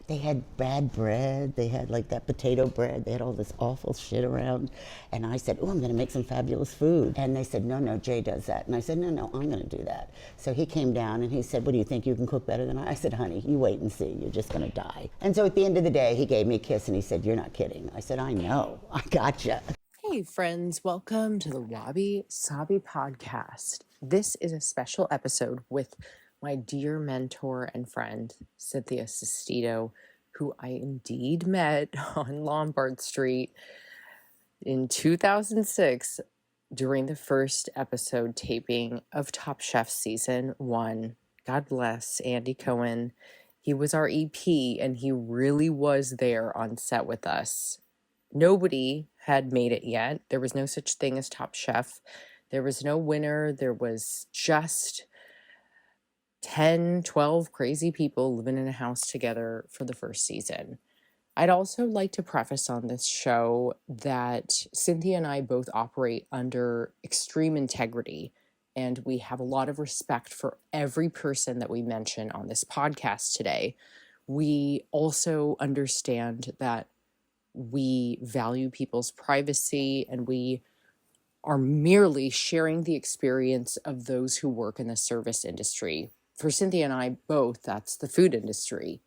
They had bad bread. They had like that potato bread. They had all this awful shit around. And I said, oh, I'm going to make some fabulous food. And they said, no, Jay does that. And I said, no, I'm going to do that. So he came down and he said, what do you think, you can cook better than I said, honey, you wait and see. You're just going to die. And so at the end of the day, he gave me a kiss and he said, you're not kidding. I said, I know. I gotcha. Hey friends, welcome to the Wabi Sabi Podcast. This is a special episode with my dear mentor and friend, Cynthia Sestito, who I indeed met on Lombard Street in 2006 during the first episode taping of Top Chef Season 1. God bless Andy Cohen. He was our EP and he really was there on set with us. Nobody had made it yet. There was no such thing as Top Chef. There was no winner. There was just 10, 12 crazy people living in a house together for the first season. I'd also like to preface on this show that Cynthia and I both operate under extreme integrity, and we have a lot of respect for every person that we mention on this podcast today. We also understand that we value people's privacy, and we are merely sharing the experience of those who work in the service industry. For Cynthia and I both, that's the food industry.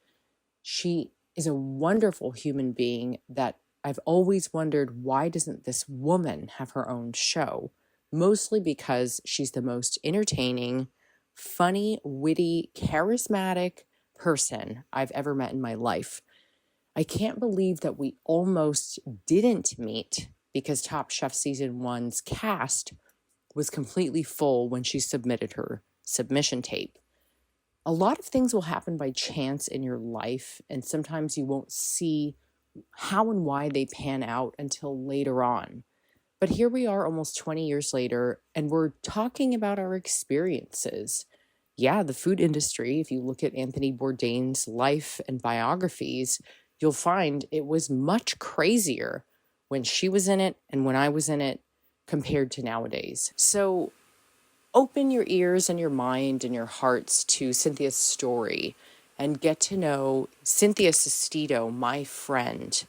She is a wonderful human being that I've always wondered, why doesn't this woman have her own show? Mostly because she's the most entertaining, funny, witty, charismatic person I've ever met in my life. I can't believe that we almost didn't meet because Top Chef Season 1's cast was completely full when she submitted her submission tape. A lot of things will happen by chance in your life, and sometimes you won't see how and why they pan out until later on. But here we are almost 20 years later, and we're talking about our experiences. Yeah, the food industry, if you look at Anthony Bourdain's life and biographies, you'll find it was much crazier when she was in it and when I was in it compared to nowadays. So open your ears and your mind and your hearts to Cynthia's story and get to know Cynthia Sestito, my friend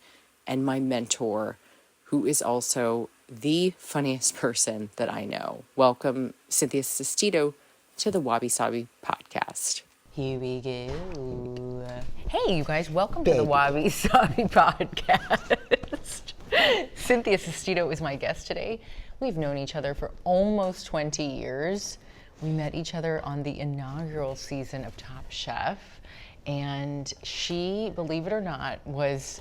and my mentor, who is also the funniest person that I know. Welcome, Cynthia Sestito, to the Wabi Sabi Podcast. Here we go. Hey, you guys, welcome to the Wabi Sabi Podcast. Cynthia Sestito is my guest today. We've known each other for almost 20 years. We met each other on the inaugural season of Top Chef, and she, believe it or not, was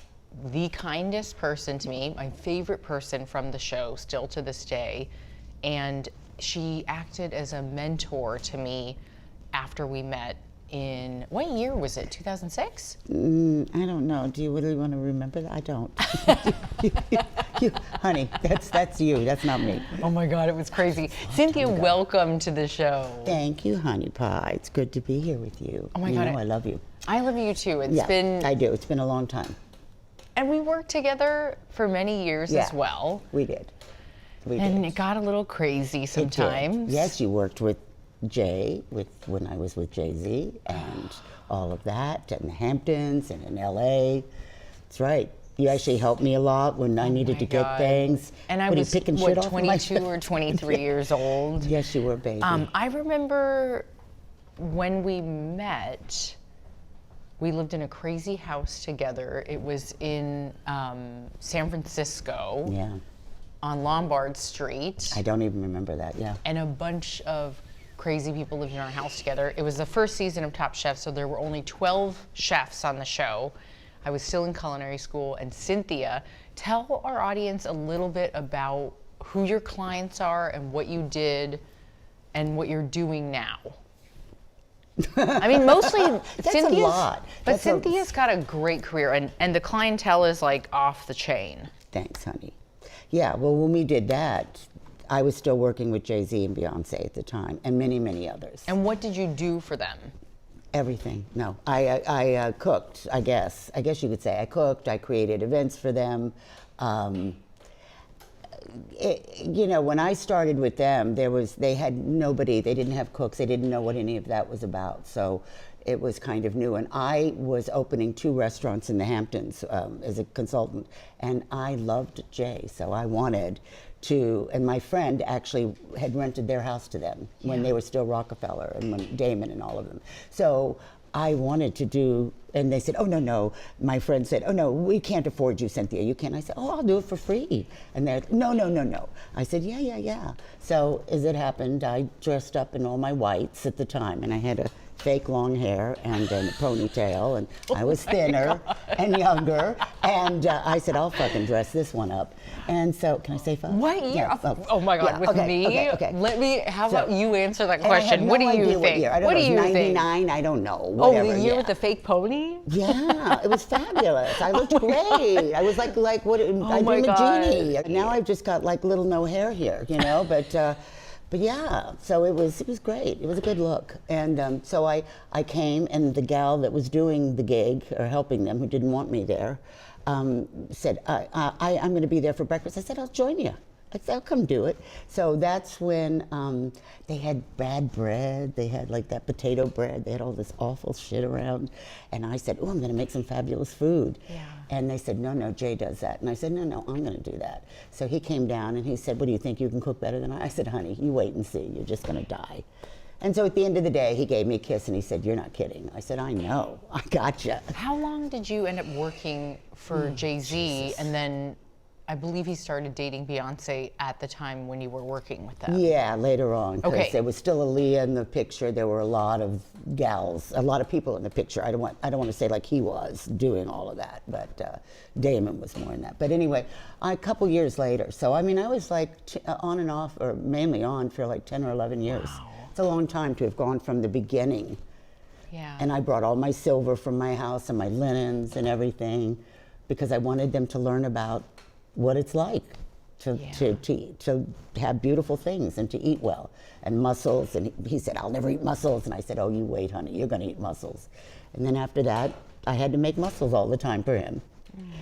the kindest person to me, my favorite person from the show, still to this day, and she acted as a mentor to me after we met in, what year was it, 2006? I don't know. Do you really want to remember that? I don't. Honey, that's you. That's not me. Oh my God, it was crazy. Cynthia, welcome to the show. Thank you, honey pie. It's good to be here with you. Oh my God. I love you. I love you too. I do. It's been a long time. And we worked together for many years as well. We did. And it got a little crazy sometimes. Yes, you worked with Jay when I was with Jay-Z and all of that, and the Hamptons and in LA. That's right. You actually helped me a lot when I needed to get things. And I was, picking shit off 22 or 23 years old. Yes, you were, baby. I remember when we met, we lived in a crazy house together. It was in San Francisco. Yeah. On Lombard Street. I don't even remember that, yeah. And a bunch of crazy people lived in our house together. It was the first season of Top Chef, so there were only 12 chefs on the show. I was still in culinary school. And Cynthia, tell our audience a little bit about who your clients are and what you did and what you're doing now. I mean, mostly Cynthia's a lot. But Cynthia's got a great career, and the clientele is like off the chain. Thanks, honey. Yeah, well, when we did that, I was still working with Jay-Z and Beyonce at the time, and many, many others. And what did you do for them? Everything. No, I cooked, I guess. I guess you could say I cooked. I created events for them. When I started with them, they had nobody. They didn't have cooks. They didn't know what any of that was about. So it was kind of new. And I was opening 2 restaurants in the Hamptons as a consultant, and I loved Jay, so I wanted to, and my friend actually had rented their house to them when they were still Rockefeller and when Damon and all of them. So I wanted to do, and they said, oh, no. My friend said, oh, no, we can't afford you, Cynthia. You can't. I said, oh, I'll do it for free. And they're, no. I said, yeah. So as it happened, I dressed up in all my whites at the time, and I had a fake long hair and a ponytail, and I was thinner and younger, and I said, I'll fucking dress this one up. And so, can I say fuck? What year? Yeah, oh my God, with me? Okay. Let me, how about you answer that And I question? have What do no you idea think? What year. I don't What know, do you 99, think? I don't know, Oh, whatever. the year with the fake pony? Yeah, it was fabulous. I looked great. I was like what? I my dream a God. genie. Now I've just got like little no hair here, you know. But yeah, so it was great. It was a good look, and so I came, and the gal that was doing the gig or helping them, who didn't want me there, said I'm going to be there for breakfast. I said I'll join you. I said I'll come do it. So that's when they had bad bread. They had like that potato bread. They had all this awful shit around, and I said, oh, I'm going to make some fabulous food. Yeah. And they said, no, Jay does that. And I said, no, I'm going to do that. So he came down and he said, what do you think, you can cook better than I? I said, honey, you wait and see. You're just going to die. And so at the end of the day, he gave me a kiss and he said, you're not kidding. I said, I know. I gotcha. How long did you end up working for Jay-Z? And then I believe he started dating Beyonce at the time when you were working with them. Yeah, later on, because Okay. there was still Aaliyah in the picture. There were a lot of gals, a lot of people in the picture. I don't want to say like he was doing all of that, but Damon was more in that. But anyway, a couple years later. So I mean, I was like on and off, or mainly on for like 10 or 11 years. Wow. It's a long time to have gone from the beginning. Yeah. And I brought all my silver from my house and my linens and everything, because I wanted them to learn about what it's like to have beautiful things and to eat well, and mussels. And he said, I'll never eat mussels. And I said, oh, you wait, honey, you're gonna eat mussels. And then after that, I had to make mussels all the time for him,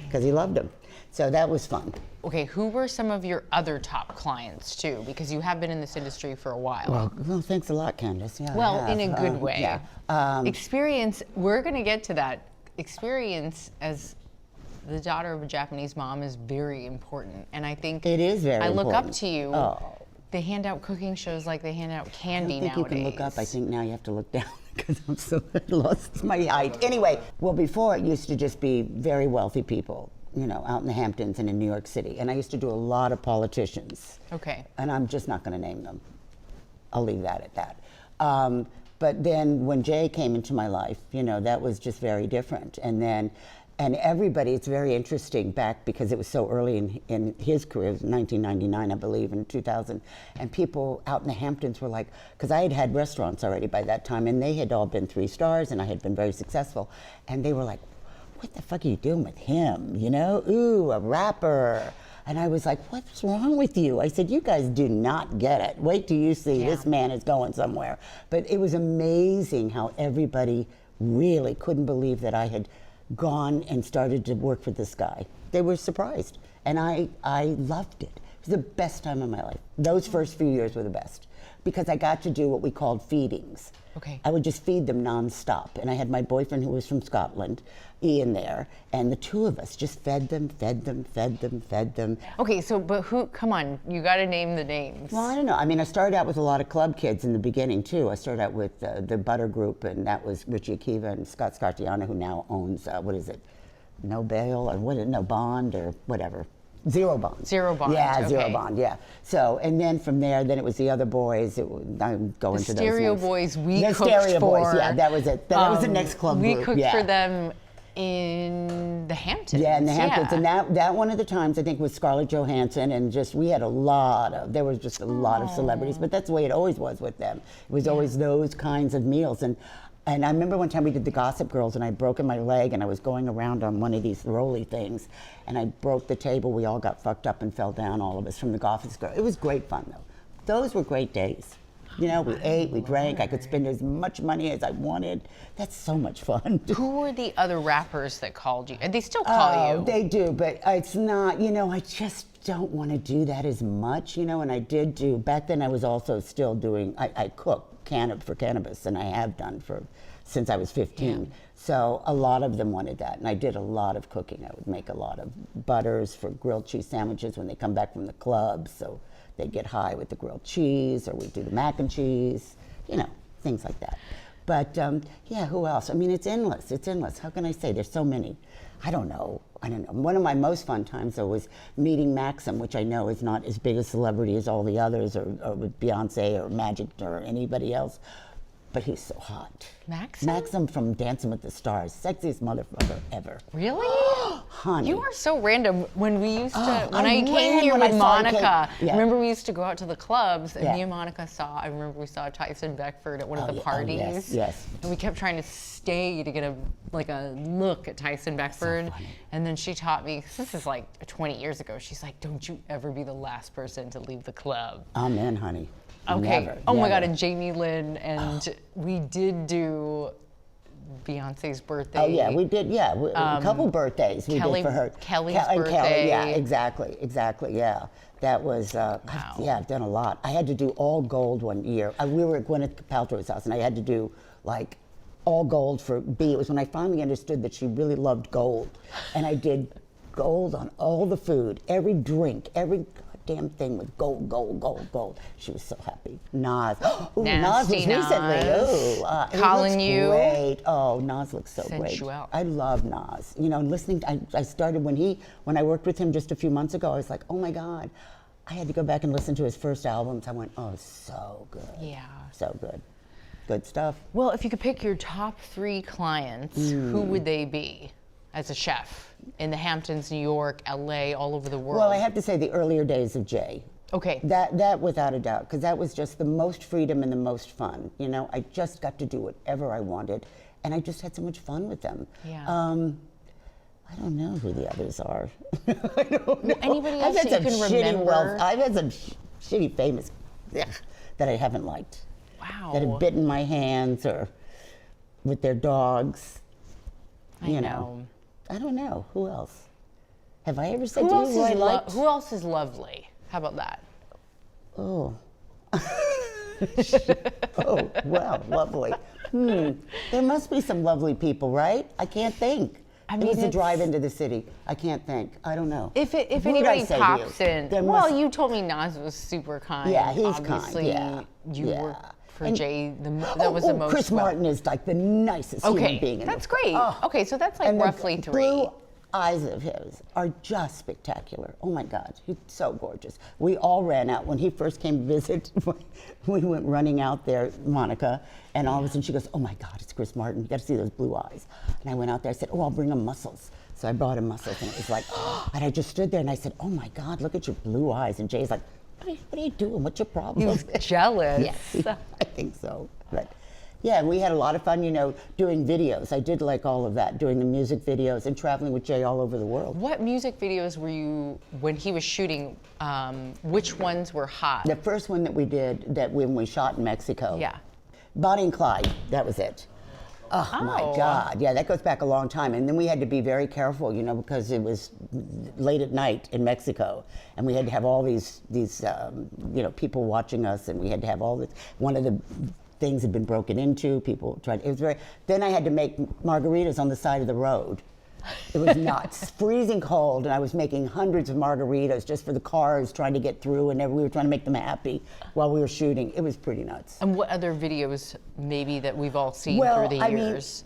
because he loved them. So that was fun. Okay, who were some of your other top clients too? Because you have been in this industry for a while. Well, thanks a lot, Candice. Yeah, I Well, have. in a good way. Yeah. Experience, we're gonna get to that. Experience as the daughter of a Japanese mom is very important. And I think It is very I look up important. to you. Oh. They hand out cooking shows like they hand out candy I don't think nowadays. you can look up. I think now you have to look down, because I'm so lost my height. Anyway, well, before it used to just be very wealthy people, you know, out in the Hamptons and in New York City. And I used to do a lot of politicians. Okay. And I'm just not going to name them. I'll leave that at that. But then when Jay came into my life, you know, that was just very different. And everybody, it's very interesting back, because it was so early in his career, it was 1999, I believe, in 2000. And people out in the Hamptons were like, because I had had restaurants already by that time, and they had all been 3 stars, and I had been very successful. And they were like, what the fuck are you doing with him? You know, ooh, a rapper. And I was like, what's wrong with you? I said, you guys do not get it. Wait till you see this man is going somewhere. But it was amazing how everybody really couldn't believe that I had gone and started to work for this guy. They were surprised. And I loved it. It was the best time of my life. Those first few years were the best, because I got to do what we called feedings. Okay. I would just feed them nonstop. And I had my boyfriend, who was from Scotland, Ian, there, and the two of us just fed them. Okay, so, but who, come on, you gotta name the names. Well, I don't know. I mean, I started out with a lot of club kids in the beginning, too. I started out with the Butter Group, and that was Richie Akiva and Scott Scartiano, who now owns, what is it, No Bail, or what, No Bond, or whatever. Zero Bond. Zero Bond, Yeah, Zero okay. Bond, yeah. So, and then from there, then it was the other boys. I'm going to those Stereo names. Boys we The cooked Stereo for. Boys, yeah, that was it. That was the next club We group. cooked yeah. for them in the Hamptons. Yeah, in the Hamptons. Yeah. And that one of the times, I think, was Scarlett Johansson, and just, we had there was just a lot of celebrities, but that's the way it always was with them. It was always those kinds of meals. And I remember one time we did the Gossip Girls, and I'd broken my leg, and I was going around on one of these rolly things, and I broke the table. We all got fucked up and fell down, all of us, from the Gossip Girls. It was great fun, though. Those were great days. You know, we ate, we drank, I could spend as much money as I wanted. That's so much fun. Who were the other rappers that called you? And they still call you. They do, but it's not, you know, I just don't want to do that as much, you know, and I did back then I was also still doing, I cook for cannabis, and I have done for since I was 15. Yeah. So a lot of them wanted that, and I did a lot of cooking. I would make a lot of butters for grilled cheese sandwiches when they come back from the club, so they'd get high with the grilled cheese, or we'd do the mac and cheese, things like that. But yeah, who else? I mean, it's endless. It's endless. How can I say? There's so many. I don't know. One of my most fun times, though, was meeting Maxim, which I know is not as big a celebrity as all the others, or with Beyonce or Magic or anybody else. But he's so hot. Maxim? Maxim from Dancing with the Stars. Sexiest motherfucker ever. Really? Honey. You are so random. When we used to, when I I came ran here when I with saw I Monica, came- yeah. remember we used to go out to the clubs, and Yeah. me and Monica I remember we saw Tyson Beckford at one of the yeah. Oh, parties. yes. And we kept trying to stay to get a look at Tyson Beckford. funny. And then she taught me, this is like 20 years ago, she's like, don't you ever be the last person to leave the club. Amen, honey. Okay. Never, Oh my God, never. and Jamie Lynn, and we did do Beyonce's birthday. Oh yeah, we did. Yeah, a couple birthdays we Kelly- did for her. Kelly's and Kelly, yeah, birthday. exactly. Yeah, that was. I've done a lot. I had to do all gold one year. We were at Gwyneth Paltrow's house, and I had to do like all gold for B. It was when I finally understood that she really loved gold, and I did gold on all the food, every drink, every damn thing with gold. She was so happy. Nas. Ooh, Nas was Nasty recently. Nas. Ooh, Calling he you. looks great. Oh, Nas looks so Sensual. great. I love Nas. Listening. I started when I worked with him just a few months ago. I was like, oh my God. I had to go back and listen to his first albums. I went, oh, so good. Yeah. So good. Good stuff. Well, if you could pick your top 3 clients, who would they be as a chef in the Hamptons, New York, LA, all over the world? Well, I have to say the earlier days of Jay. Okay. That without a doubt, because that was just the most freedom and the most fun. I just got to do whatever I wanted, and I just had so much fun with them. Yeah. I don't know who the others are. I don't know. Anybody else that you can remember? I've had some shitty famous that I haven't liked. Wow. That have bitten my hands or with their dogs. I know. I don't know. Who else? Have I ever said Who to you else, who I liked? who else is lovely? How about that? Oh. Oh, wow, lovely. There must be some lovely people, right? I can't think. I It mean, was a it's- drive into the city. I can't think. I don't know. If Who did I anybody say to pops you? in, There well, must- you told me Nas was super kind. Yeah, he's Obviously, kind. Yeah. you yeah. worked for And- Jay. That was the most. Chris Martin is like the nicest Okay, human being in that's the world. great. Oh. Okay, so that's like And the roughly 3. Blue eyes of his are just spectacular. Oh my God, he's so gorgeous. We all ran out when he first came to visit. We went running out there, Monica, and all of a sudden she goes, "Oh my God, it's Chris Martin. You got to see those blue eyes." And I went out there. I said, "Oh, I'll bring him mussels." So I brought him mussels, and it was like, and I just stood there and I said, "Oh my God, look at your blue eyes." And Jay's like, "What are you doing? What's your problem?" He was jealous. Yes, I think so. But yeah, and we had a lot of fun, doing videos. I did like all of that, doing the music videos and traveling with Jay all over the world. What music videos were you when he was shooting? Which ones were hot? The first one that we did, when we shot in Mexico. Yeah. Bonnie and Clyde, that was it. Oh my God, yeah, that goes back a long time. And then we had to be very careful, because it was late at night in Mexico, and we had to have all these people watching us, and we had to have all this. One of the things had been broken into. People tried. It was very. Then I had to make margaritas on the side of the road. It was nuts, freezing cold, and I was making hundreds of margaritas just for the cars trying to get through, and we were trying to make them happy while we were shooting. It was pretty nuts. And what other videos maybe that we've all seen through the years?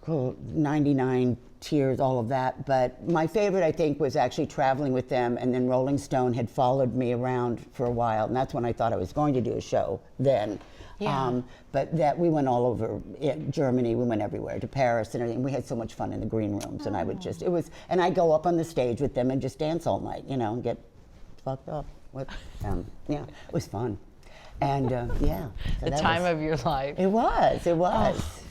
Cool, 99 Tears, all of that. But my favorite, I think, was actually traveling with them, and then Rolling Stone had followed me around for a while, and that's when I thought I was going to do a show then. Yeah. But that we went all over Germany, we went everywhere, to Paris and everything. We had so much fun in the green rooms, and I would just, and I'd go up on the stage with them and just dance all night, and get fucked up with them. Yeah, it was fun. And yeah. So The time of your life. It was.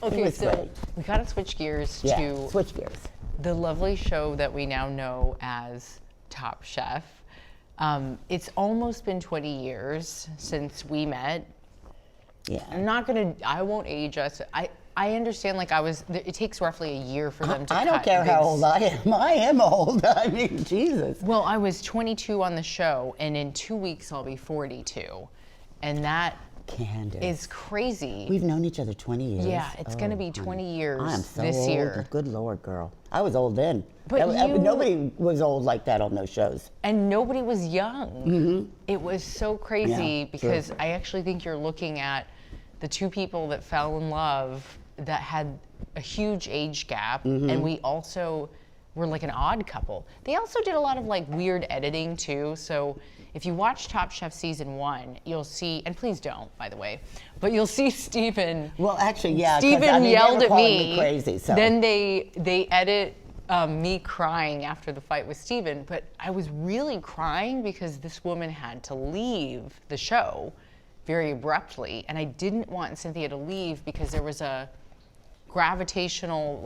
Okay, It was so great. we gotta switch gears Yeah, to switch gears. the lovely show that we now know as Top Chef. It's almost been 20 years since we met. Yeah. I won't age us. I understand, it takes roughly a year for them to I don't cut care how big old I am. I am old. I mean, Jesus. Well, I was 22 on the show, and in 2 weeks I'll be 42. And that Candice. is crazy. We've known each other 20 years. Yeah, it's going to be 20 years I'm so this old. year. Good Lord, girl. I was old then. But nobody was old like that on those shows. And nobody was young. Mm-hmm. It was so crazy Yeah, because true. I actually think you're looking at the two people that fell in love that had a huge age gap, Mm-hmm. and we also were like an odd couple. They also did a lot of like weird editing too. So if you watch Top Chef season 1, you'll see, and please don't, by the way, but you'll see Stephen. Well, actually, yeah. 'cause, Stephen I mean, yelled they were at calling me. crazy. So. Then they edit me crying after the fight with Stephen, but I was really crying because this woman had to leave the show very abruptly, and I didn't want Cynthia to leave because there was a gravitational,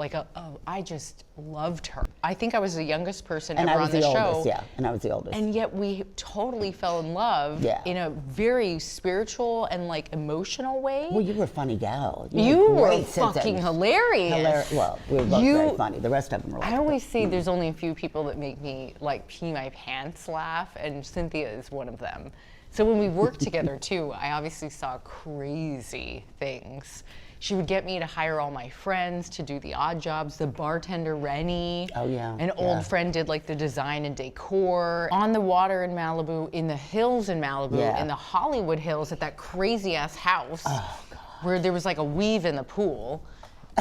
I just loved her. I think I was the youngest person and ever I was on the the show. oldest, yeah. And I was the oldest. And yet we totally fell in love in a very spiritual and like emotional way. Well, you were a funny gal. You had were great sense of- fucking hilarious. Well, we were both very funny. The rest of them were like, I always say there's only a few people that make me like pee my pants laugh, and Cynthia is one of them. So when we worked together too, I obviously saw crazy things. She would get me to hire all my friends to do the odd jobs. The bartender, Rennie. Oh, yeah. An old friend did like the design and decor. On the water in Malibu, in the hills in Malibu, Yeah. in the Hollywood Hills at that crazy ass house. Oh, God. Where there was like a weave in the pool.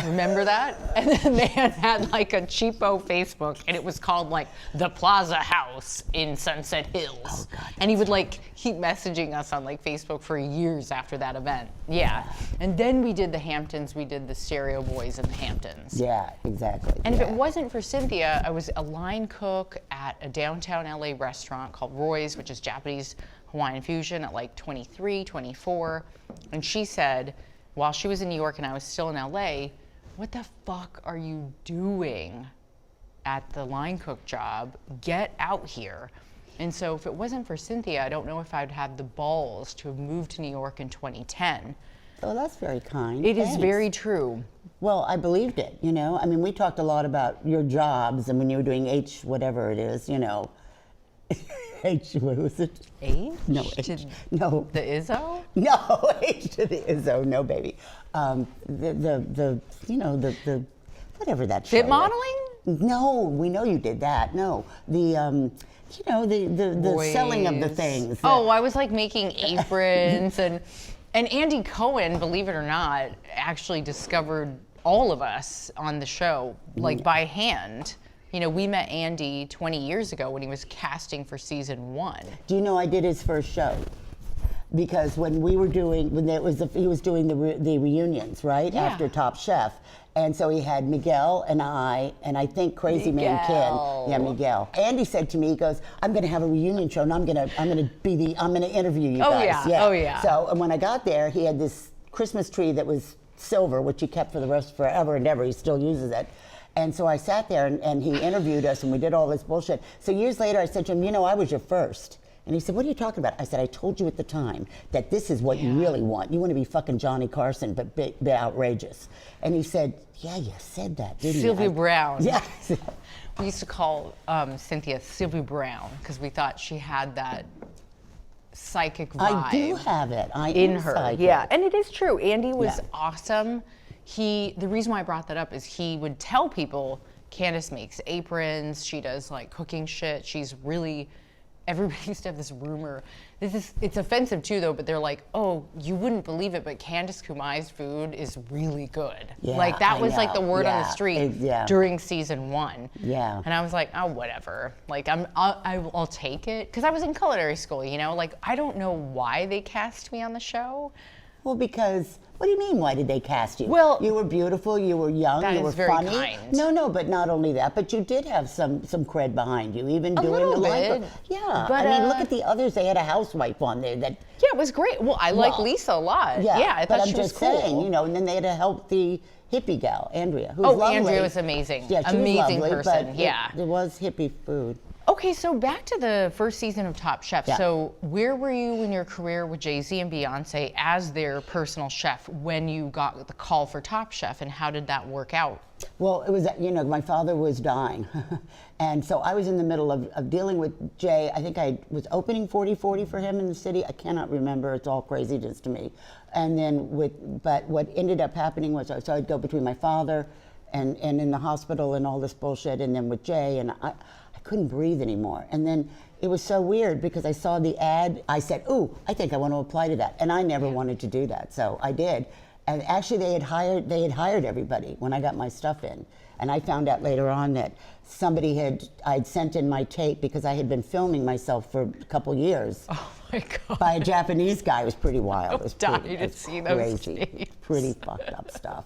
Remember that? And then they had like a cheapo Facebook, and it was called like the Plaza House in Sunset Hills. Oh, God, and he would like keep messaging us on like Facebook for years after that event. Yeah. And then we did the Hamptons. We did the Stereo Boys in the Hamptons. Yeah, exactly. And yeah. if it wasn't for Cynthia, I was a line cook at a downtown LA restaurant called Roy's, which is Japanese Hawaiian fusion, at like 23, 24. And she said, while she was in New York and I was still in LA, what the fuck are you doing at the line cook job? Get out here. And so if it wasn't for Cynthia, I don't know if I'd have the balls to have moved to New York in 2010. Oh, that's very kind. It is Thanks. very true. Well, I believed it, you know. I mean, we talked a lot about your jobs, and when you were doing H, whatever it is, you know. H, what was it? H? No, H. No. The Izzo? No, H to the Izzo, no, baby. The whatever that show Fit is. modeling? No, we know you did that. No, the selling of the Boys. things. Oh, I was like making aprons and Andy Cohen, believe it or not, actually discovered all of us on the show, like by hand. You know, we met Andy 20 years ago when he was casting for season 1. Do you know I did his first show? Because when we were doing, he was doing the reunions, right? Yeah. After Top Chef. And so he had Miguel and I think Crazy Man Miguel. Ken. Yeah, Miguel. Andy said to me, he goes, I'm gonna have a reunion show and I'm gonna interview you guys. Yeah. Oh, yeah. So, and when I got there, he had this Christmas tree that was silver, which he kept for the rest forever and ever. He still uses it. And so I sat there and he interviewed us and we did all this bullshit. So years later I said to him, you know, I was your first. And he said, what are you talking about? I said, I told you at the time that this is what you really want. You want to be fucking Johnny Carson, but be outrageous. And he said, yeah, you said that, didn't you? Sylvia Brown. Yeah. We used to call Cynthia Sylvia Brown because we thought she had that psychic vibe. I do have it. I in am her. psychic. Yeah, and it is true. Andy was Yeah. awesome. The reason why I brought that up is he would tell people, Candice makes aprons, she does like cooking shit, she's really, everybody used to have this rumor. It's offensive too though, but they're like, oh, you wouldn't believe it, but Candice Kumai's food is really good. Yeah, like that I was like the know. word on the Yeah, street yeah. during season 1. Yeah. And I was like, oh, whatever. Like I'll take it. Because I was in culinary school, you know? Like I don't know why they cast me on the show. Well, because, what do you mean, why did they cast you? Well, you were beautiful, you were young, that you were is very funny. kind. No, but not only that, but you did have some cred behind you, even doing little the line. bit. Yeah, But, I mean, look at the others. They had a housewife on there that. Yeah, it was great. Well, I like Lisa a lot. Yeah, I but thought I'm she was just cool. saying, you know, and then they had a healthy hippie gal, Andrea, who's Oh, lovely. Andrea was amazing. Yeah, she Amazing was lovely, person, but yeah. There was hippie food. Okay, so back to the first season of Top Chef. Yeah. So where were you in your career with Jay-Z and Beyonce as their personal chef when you got the call for Top Chef, and how did that work out? Well, it was, my father was dying. And so I was in the middle of dealing with Jay. I think I was opening 40/40 for him in the city. I cannot remember. It's all craziness to me. And then but what ended up happening was, so I'd go between my father and in the hospital and all this bullshit, and then with Jay, and I couldn't breathe anymore. And then it was so weird because I saw the ad. I said, ooh, I think I want to apply to that. And I never wanted to do that, so I did. And actually they had hired everybody when I got my stuff in. And I found out later on that I'd sent in my tape because I had been filming myself for a couple years. Oh my God. By a Japanese guy. It was pretty wild. It was dying to see those crazy. tapes. Pretty fucked up stuff.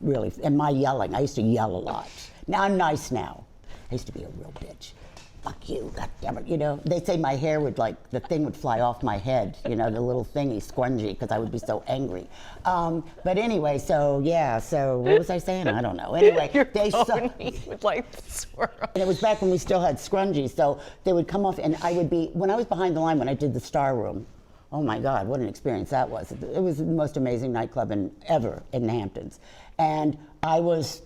Really. And my yelling, I used to yell a lot. Now I'm nice now. I used to be a real bitch. Fuck you, goddammit, They say my hair would the thing would fly off my head, the little thingy, scrungy, because I would be so angry. But anyway, so what was I saying? I don't know. Anyway, Your they saw. pony would swirl. And it was back when we still had scrungies, so they would come off, and I would be, when I was behind the line, when I did the Star Room, oh my God, what an experience that was. It was the most amazing nightclub ever in the Hamptons. And I was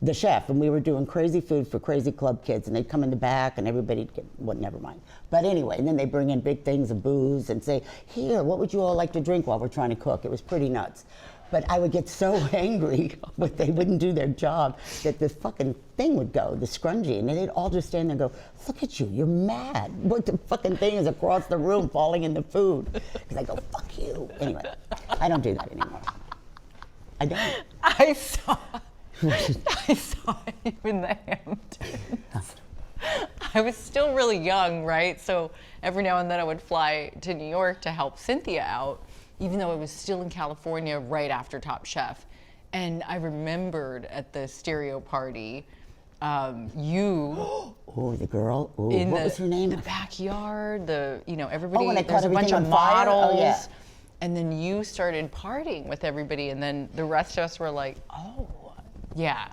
the chef, and we were doing crazy food for crazy club kids, and they'd come in the back, and everybody'd get, well, never mind. But anyway, and then they bring in big things of booze and say, here, what would you all like to drink while we're trying to cook? It was pretty nuts. But I would get so angry that they wouldn't do their job that this fucking thing would go, the scrunchie, and they'd all just stand there and go, look at you, you're mad. What the fucking thing is across the room falling in the food? Because I go, fuck you. Anyway, I don't do that anymore. I don't. I saw you in the Hamptons. I was still really young, right? So every now and then I would fly to New York to help Cynthia out, even though I was still in California right after Top Chef. And I remembered at the stereo party, you. Oh, the girl. Ooh, what was her name? The backyard, everybody, when I there's caught a bunch everything of on fire? models. Oh, yeah. And then you started partying with everybody, and then the rest of us were like, oh, yeah,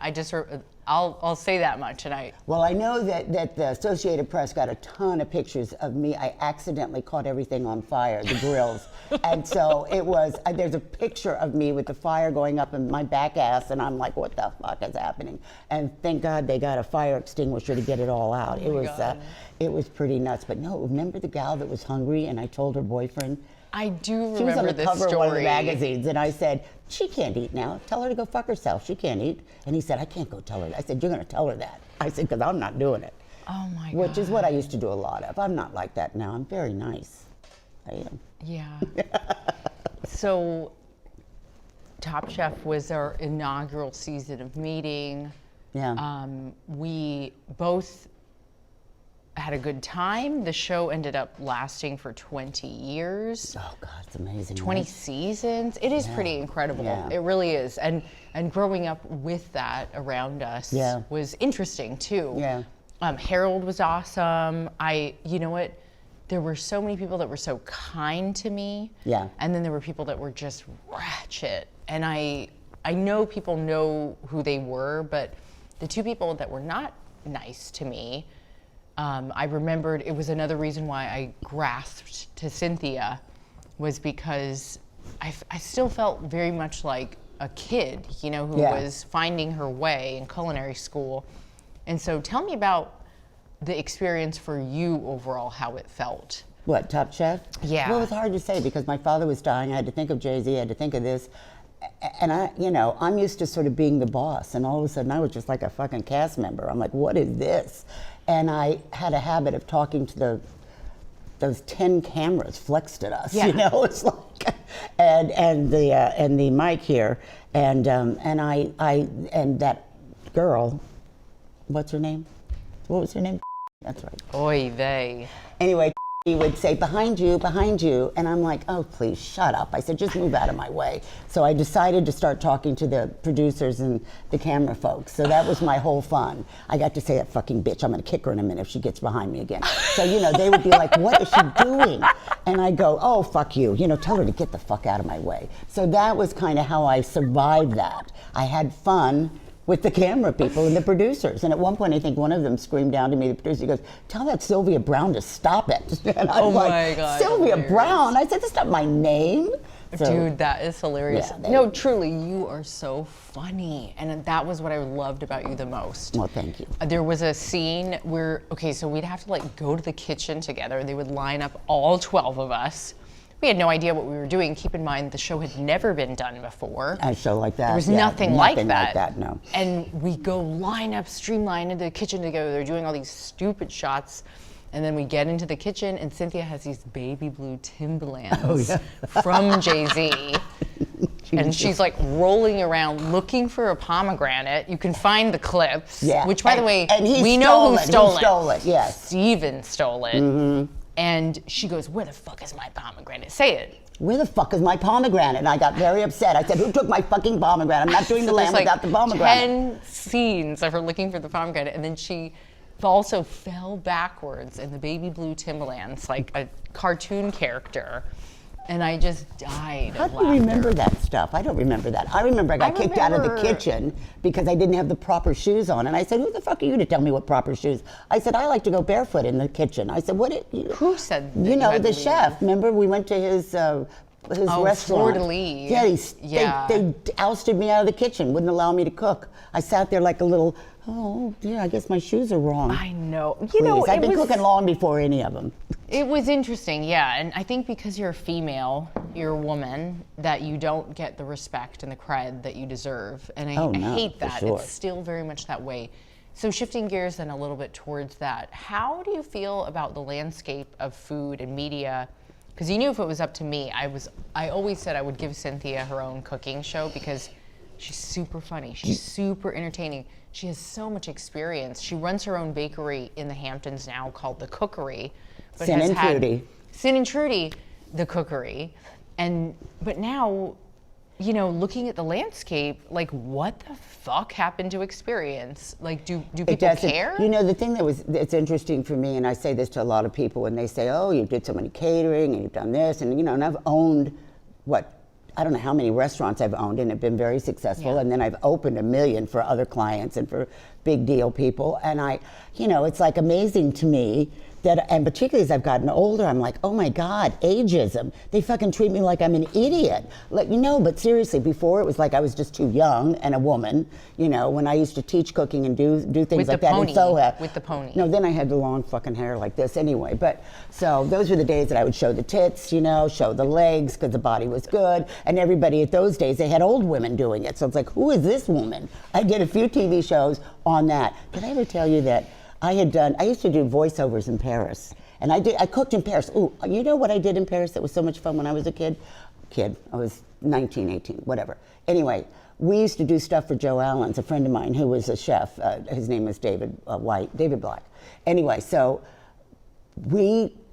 I'll say that much. Well, I know that the Associated Press got a ton of pictures of me. I accidentally caught everything on fire, the grills. And so it was, there's a picture of me with the fire going up in my back ass, and I'm like, what the fuck is happening? And thank God they got a fire extinguisher to get it all out. It was pretty nuts. But no, remember the gal that was hungry, and I told her boyfriend? I do remember this story. She was on the cover of one of the magazines, and I said, she can't eat now. Tell her to go fuck herself. She can't eat. And he said, I can't go tell her that. I said, you're going to tell her that. I said, because I'm not doing it. Oh, my God. Which is what I used to do a lot of. I'm not like that now. I'm very nice. I am. Yeah. So, Top Chef was our inaugural season of meeting. Yeah. We both had a good time. The show ended up lasting for 20 years. Oh God, it's amazing. 20 right? seasons. It is pretty incredible. Yeah. It really is. And growing up with that around us was interesting too. Yeah. Harold was awesome. You know what? There were so many people that were so kind to me. Yeah. And then there were people that were just ratchet. And I know people know who they were, but the two people that were not nice to me, I remembered it was another reason why I grasped to Cynthia, was because I still felt very much like a kid, who was finding her way in culinary school. And so tell me about the experience for you overall, how it felt. What, Top Chef? Yeah. Well, it was hard to say because my father was dying. I had to think of Jay-Z. I had to think of this. And I'm used to sort of being the boss, and all of a sudden I was just like a fucking cast member. I'm like, what is this? And I had a habit of talking to those 10 cameras flexed at us. Yeah. It's like, and the mic here, and that girl, what's her name? What was her name? That's right. Oy vey. Anyway, he would say, behind you, and I'm like, oh, please, shut up. I said, just move out of my way. So I decided to start talking to the producers and the camera folks. So that was my whole fun. I got to say, that fucking bitch, I'm gonna kick her in a minute if she gets behind me again. So, they would be like, what is she doing? And I go, oh, fuck you, tell her to get the fuck out of my way. So that was kind of how I survived that. I had fun, with the camera people and the producers. And at one point, I think one of them screamed down to me, the producer, he goes, "Tell that Sylvia Brown to stop it." And I'm my God, Sylvia hilarious. Brown? I said, "That's not my name." So, Dude, that is hilarious. Yeah, No, truly, you are so funny. And that was what I loved about you the most. well, thank you. There was a scene where, okay, so we'd have to like go to the kitchen together. They would line up all 12 of us. We had no idea what we were doing. Keep in mind, the show had never been done before. A show like that. There was yeah, nothing like that. Nothing like that, no. And we go line up, streamline into the kitchen together. They're doing all these stupid shots. And then we get into the kitchen, and Cynthia has these baby blue Timberlands from Jay-Z. And she's like rolling around looking for a pomegranate. You can find the clips, which, by the way, we know who stole it. Yes. Steven stole it. Mm-hmm. And she goes, "Where the fuck is my pomegranate? Say it." "Where the fuck is my pomegranate?" And I got very upset. I said, "Who took my fucking pomegranate? I'm not doing the lamb without the pomegranate." 10 scenes of her looking for the pomegranate, and then she also fell backwards in the baby blue Timberlands like a cartoon character. And I just died How of do you laughter. remember that stuff? I don't remember that. I remember I got kicked out of the kitchen because I didn't have the proper shoes on. And I said, "Who the fuck are you to tell me what proper shoes?" I said, "I like to go barefoot in the kitchen." I said, Who said that? You know, had the to leave? chef. Remember, we went to his restaurant. Fleur de Lis. Yeah, they ousted me out of the kitchen, wouldn't allow me to cook. I sat there like a little, "Oh, dear, I guess my shoes are wrong." I know. Please. I've been cooking long before any of them. It was interesting, yeah. And I think because you're a female, you're a woman, that you don't get the respect and the cred that you deserve. And I hate that. For sure. It's still very much that way. So shifting gears then a little bit towards that, how do you feel about the landscape of food and media? Because you knew if it was up to me, I always said I would give Cynthia her own cooking show because she's super funny. She's super entertaining. She has so much experience. She runs her own bakery in the Hamptons now called The Cookery. But Sin has and had Trudy. Sin and Trudy, The Cookery. But now, you know, looking at the landscape, like what the fuck happened to experience? Like, do people care? You know, the thing it's interesting for me, and I say this to a lot of people when they say, "Oh, you did so many catering and you've done this," and you know, and I've owned I don't know how many restaurants I've owned and have been very successful. Yeah. And then I've opened 1 million for other clients and for big deal people. And it's like amazing to me that, and particularly as I've gotten older, I'm like, oh my God, ageism. They fucking treat me like I'm an idiot. Like, but seriously, before it was like I was just too young and a woman, when I used to teach cooking and do things like that in Soho. With the pony. No, then I had the long fucking hair like this anyway. But so those were the days that I would show the tits, show the legs because the body was good. And everybody at those days, they had old women doing it. So it's like, who is this woman? I did a few TV shows on that. Did I ever tell you that I used to do voiceovers in Paris. And I cooked in Paris. Ooh, you know what I did in Paris that was so much fun when I was a kid? I was 19, 18, whatever. Anyway, we used to do stuff for Joe Allen's, a friend of mine who was a chef. His name was David Black. Anyway, so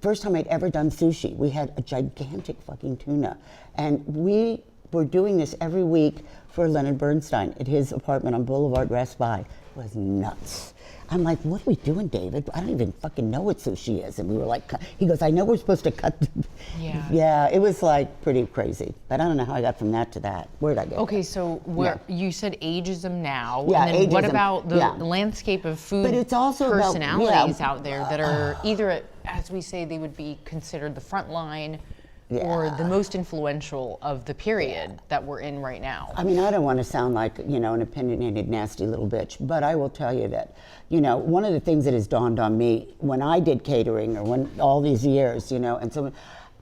first time I'd ever done sushi, we had a gigantic fucking tuna. And we were doing this every week for Leonard Bernstein at his apartment on Boulevard Raspail. It was nuts. I'm like, what are we doing, David? I don't even fucking know what sushi is. And we were like, he goes, I know we're supposed to cut. Yeah. Yeah, it was like pretty crazy. But I don't know how I got from that to that. Where'd I get? Okay, so you said ageism now. Yeah, and then what ageism. about the landscape of food But it's also about- personalities out there that are either, as we say, they would be considered the front line or the most influential of the period that we're in right now? I mean, I don't want to sound like, an opinionated, nasty little bitch, but I will tell you that, one of the things that has dawned on me when I did catering or when all these years, and so,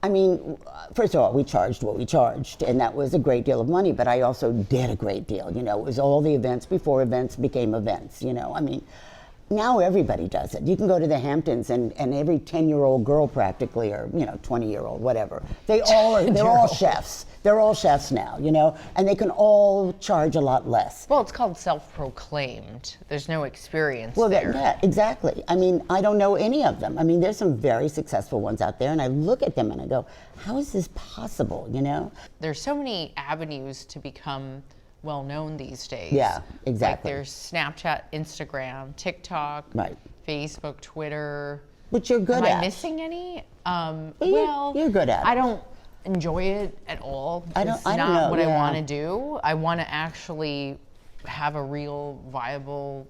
I mean, first of all, we charged what we charged, and that was a great deal of money, but I also did a great deal, it was all the events before events became events, I mean, now everybody does it. You can go to the Hamptons and every 10-year-old girl practically, or 20-year-old, whatever. They're all chefs. They're all chefs now, and they can all charge a lot less. Well, it's called self-proclaimed. There's no experience Well, there. yeah, exactly. I mean, I don't know any of them. I mean, there's some very successful ones out there, and I look at them and I go, how is this possible, There's so many avenues to become well-known these days. Yeah, exactly. Like there's Snapchat, Instagram, TikTok, Right. Facebook, Twitter. But you're good Am at. I missing any? You're good at it. I don't enjoy it at all. I don't It's know, not what I yeah. want to do. I want to actually have a real viable,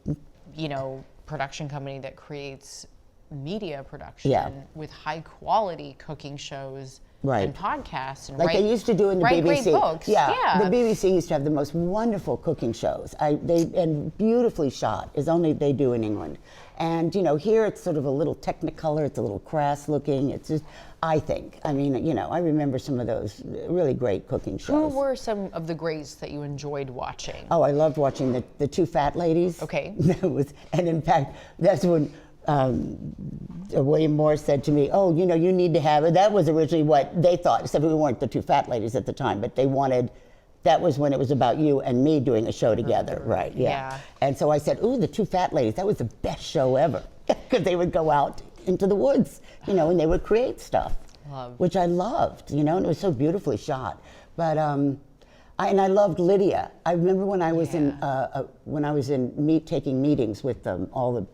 production company that creates media production with high quality cooking shows and podcasts and like they used to do in the BBC. Great books. Yeah, the BBC used to have the most wonderful cooking shows. And beautifully shot, is only they do in England. And here it's sort of a little technicolor, it's a little crass looking. It's just, I think. I mean, I remember some of those really great cooking shows. Who were some of the greats that you enjoyed watching? Oh, I loved watching the two fat ladies. Okay. And in fact, that's when William Morris said to me, "Oh, you need to have it." That was originally what they thought, except we weren't the two fat ladies at the time, but they wanted. That was when it was about you and me doing a show together, right? Yeah. And so I said, "Ooh, the two fat ladies. That was the best show ever," because they would go out into the woods, and they would create stuff, which I loved, and it was so beautifully shot. But I loved Lydia. I remember when I was taking meetings with all the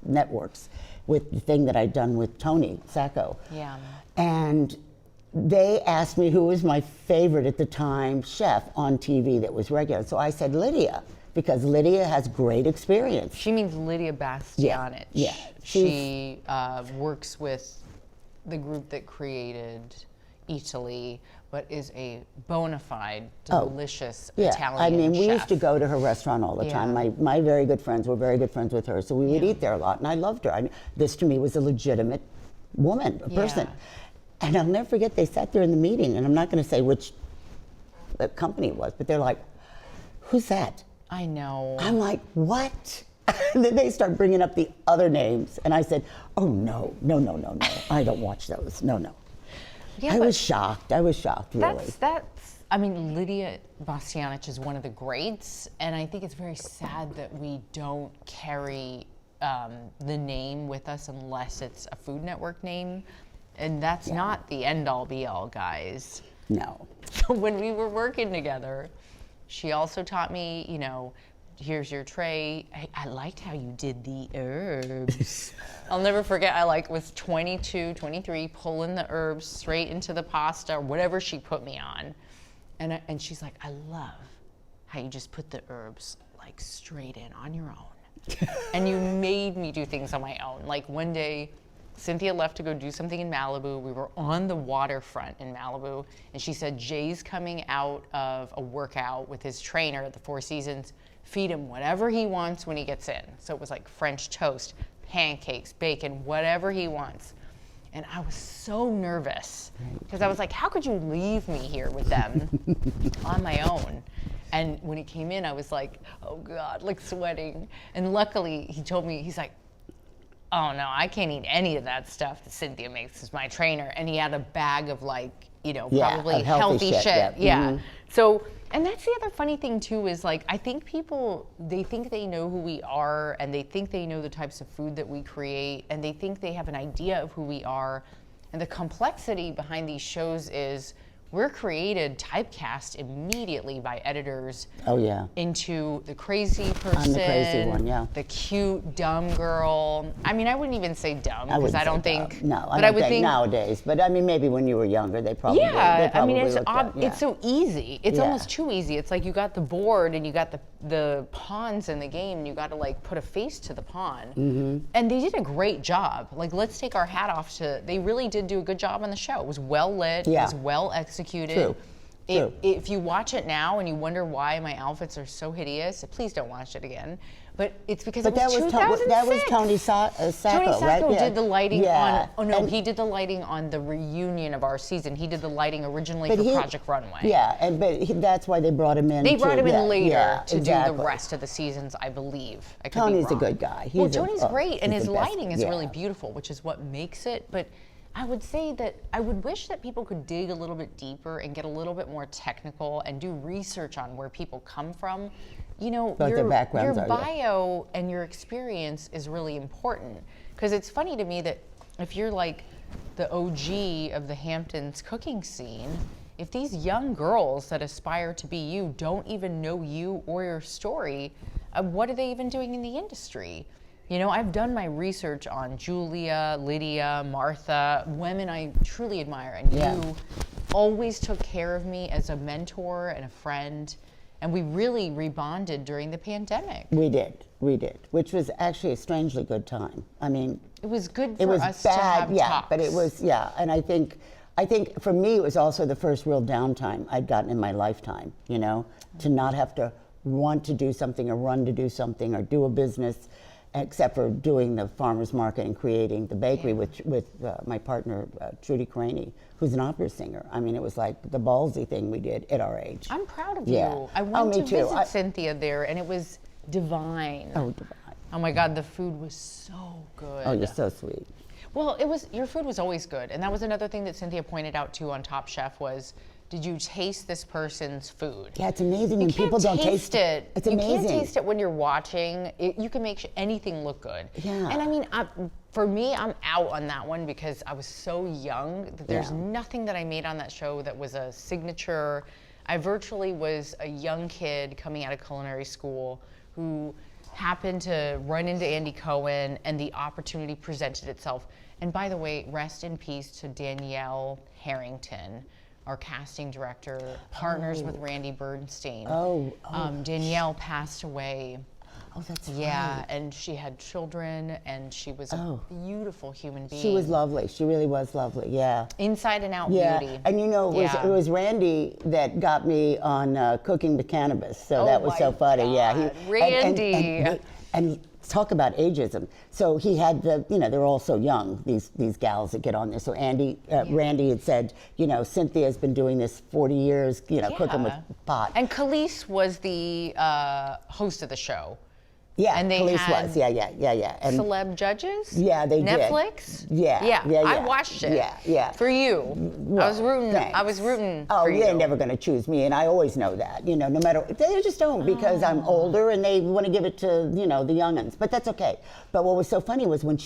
networks with the thing that I'd done with Tony Sacco. Yeah. And they asked me who was my favorite at the time chef on TV that was regular. So I said Lydia, because Lydia has great experience. She means Lydia Bastianich. Yeah. She works with the group that created Italy, but is a bona fide, delicious Italian I mean, we chef. used to go to her restaurant all the time. My very good friends were very good friends with her, so we would eat there a lot, and I loved her. This to me was a legitimate woman, a person. And I'll never forget, they sat there in the meeting, and I'm not going to say which company it was, but they're like, "Who's that?" I know. I'm like, "What?" And then they start bringing up the other names, and I said, "Oh, no, I don't watch those, no." Yeah, I was shocked, really. I mean, Lydia Bastianich is one of the greats, and I think it's very sad that we don't carry the name with us unless it's a Food Network name, and that's not the end-all, be-all, guys. No. So when we were working together, she also taught me, here's your tray. I liked how you did the herbs. I'll never forget, I was 22, 23, pulling the herbs straight into the pasta or whatever she put me on. And she's like, "I love how you just put the herbs straight in on your own." And you made me do things on my own. Like one day, Cynthia left to go do something in Malibu. We were on the waterfront in Malibu, and she said, "Jay's coming out of a workout with his trainer at the Four Seasons. Feed him whatever he wants when he gets in." So it was like French toast, pancakes, bacon, whatever he wants. And I was so nervous because I was like, how could you leave me here with them on my own? And when he came in, I was like, oh God, sweating. And luckily he told me, he's like, "Oh no, I can't eat any of that stuff that Cynthia makes as my trainer." And he had a bag of probably healthy shit. Yeah. Mm-hmm. So, and that's the other funny thing too is I think people, they think they know who we are, and they think they know the types of food that we create, and they think they have an idea of who we are. And the complexity behind these shows is we're created, typecast immediately by editors. Oh yeah. Into the crazy person. I'm the crazy one, yeah. The cute, dumb girl. I mean, I wouldn't even say dumb because I don't think. No, I don't think nowadays. But I mean, maybe when you were younger, they probably. Yeah, I mean, it's so easy. It's almost too easy. It's like you got the board and you got the pawns in the game, and you got to put a face to the pawn. Mm-hmm. And they did a great job. Let's take our hat off to. They really did do a good job on the show. It was well lit. Yeah. It was well executed. True. If you watch it now and you wonder why my outfits are so hideous, please don't watch it again. But it's because it was 2006. That was Tony Sacco, Tony Sacco right? did the lighting on. Oh no, he did the lighting on the reunion of our season. He did the lighting originally for Project Runway. Yeah, that's why they brought him in. They brought him in later to do the rest of the seasons, I believe. Tony's a good guy. Tony's great, and his lighting is really beautiful, which is what makes it. But I would say that I would wish that people could dig a little bit deeper and get a little bit more technical and do research on where people come from. Your bio and your experience is really important, because it's funny to me that if you're the OG of the Hamptons cooking scene, if these young girls that aspire to be you don't even know you or your story, what are they even doing in the industry? I've done my research on Julia, Lydia, Martha, women I truly admire, and you always took care of me as a mentor and a friend. And we really rebonded during the pandemic. We did, which was actually a strangely good time. I mean, It was good for it was us bad, to have yeah, talks. but it was, yeah. And I think for me, it was also the first real downtime I'd gotten in my lifetime, you know, to not have to want to do something or run to do something or do a business, except for doing the farmer's market and creating the bakery with my partner, Trudy Craney, who's an opera singer. I mean, it was like the ballsy thing we did at our age. I'm proud of Yeah. you. I Oh, went me to too. visit Cynthia there, and it was divine. Oh, divine. Oh my God, the food was so good. Oh, you're so sweet. Well, your food was always good, and that was another thing that Cynthia pointed out too on Top Chef was, did you taste this person's food? Yeah, it's amazing when You people can't don't taste it. It's you amazing. can't taste it when you're watching. You can make anything look good. Yeah. And I mean, for me, I'm out on that one because I was so young that there's Yeah. nothing that I made on that show that was a signature. I virtually was a young kid coming out of culinary school who happened to run into Andy Cohen, and the opportunity presented itself. And by the way, rest in peace to Danielle Harrington, our casting director, partners with Randy Bernstein. Danielle passed away. Oh, that's Yeah, right. and she had children, and she was a beautiful human being. She was lovely. She really was lovely. Yeah. Inside and out Yeah, beauty. and you know, Yeah. it was Randy that got me on Cooking with Cannabis, so Oh that was my so funny. Yeah, God, Randy. and talk about ageism. So he had they're all so young, these gals that get on there. So Randy had said, Cynthia's been doing this 40 years, cooking with pot. And Khalees was the host of the show. Yeah, and they Khalees had was. Yeah. And celeb judges? Yeah, they did. Netflix? Yeah. I watched it. Yeah. For you. Well, I was rooting thanks. for you. They're never going to choose me, and I always know that. No matter, they just don't, because I'm older and they want to give it to, the young'uns. But that's okay. But what was so funny was when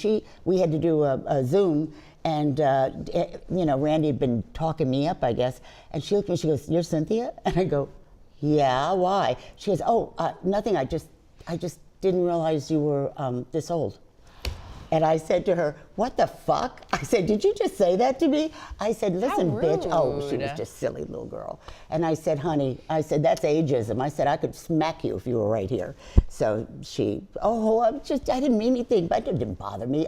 we had to do a Zoom, and Randy had been talking me up, I guess, and she looked at me, she goes, "You're Cynthia?" And I go, "Yeah, why?" She goes, "Oh, nothing, I just didn't realize you were this old." And I said to her, "What the fuck?" I said, "Did you just say that to me?" I said, "Listen, bitch." Oh, she was just silly little girl. And I said, "Honey," I said, "that's ageism." I said, "I could smack you if you were right here." So she, I didn't mean anything, but it didn't bother me.